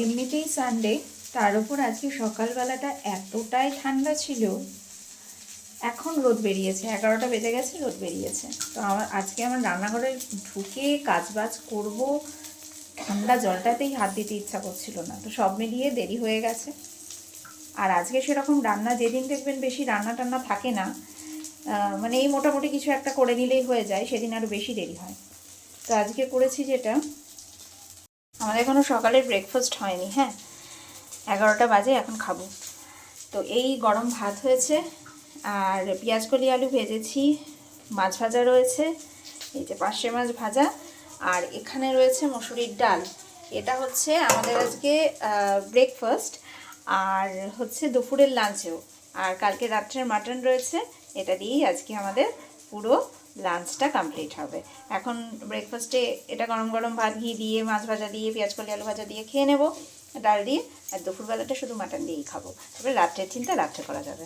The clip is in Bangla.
এমনিতেই সানডে, তার উপর আজকে সকালবেলাটা এতটাই ঠান্ডা ছিল। এখন রোদ বেরিয়েছে, 11টা বেজে গেছে, রোদ বেরিয়েছে। তো আজকে আমার রান্নাঘরে ঢুকে কাজবাজ করব, ঠান্ডা জলটাতেই হাত দিতে ইচ্ছা করছিল না। তো সব মিলিয়ে দেরি হয়ে গেছে। আর আজকে সেরকম রান্না, যেদিন দেখবেন বেশি রান্না টান্না থাকে না, মানে এই মোটামুটি কিছু একটা করে নিলেই হয়ে যায়, সেদিন আরও বেশি দেরি হয়। তো আজকে করেছি যেটা, আমাদের এখনও সকালের ব্রেকফাস্ট হয়নি। হ্যাঁ, 11টা বাজে, এখন খাবো। তো এই গরম ভাত হয়েছে, আর পেঁয়াজকলি আলু ভেজেছি, মাছ ভাজা রয়েছে, এই যে পার্শে মাছ ভাজা, আর এখানে রয়েছে মসুরির ডাল। এটা হচ্ছে আমাদের আজকে ব্রেকফাস্ট, আর হচ্ছে দুপুরের লাঞ্চেও। আর কালকে রাত্রের মাটন রয়েছে, এটা দিয়েই আজকে আমাদের পুরো লাঞ্চটা কমপ্লিট হবে। এখন ব্রেকফাস্টে এটা গরম গরম ভাত, ঘি দিয়ে, মাছ ভাজা দিয়ে, পেঁয়াজকলি আলু ভাজা দিয়ে খেয়ে নেব, ডাল দিয়ে। আর দুপুরবেলাটা শুধু মাটন দিয়েই খাবো, তারপরে রাত্রের চিন্তা রাত্রে করা যাবে।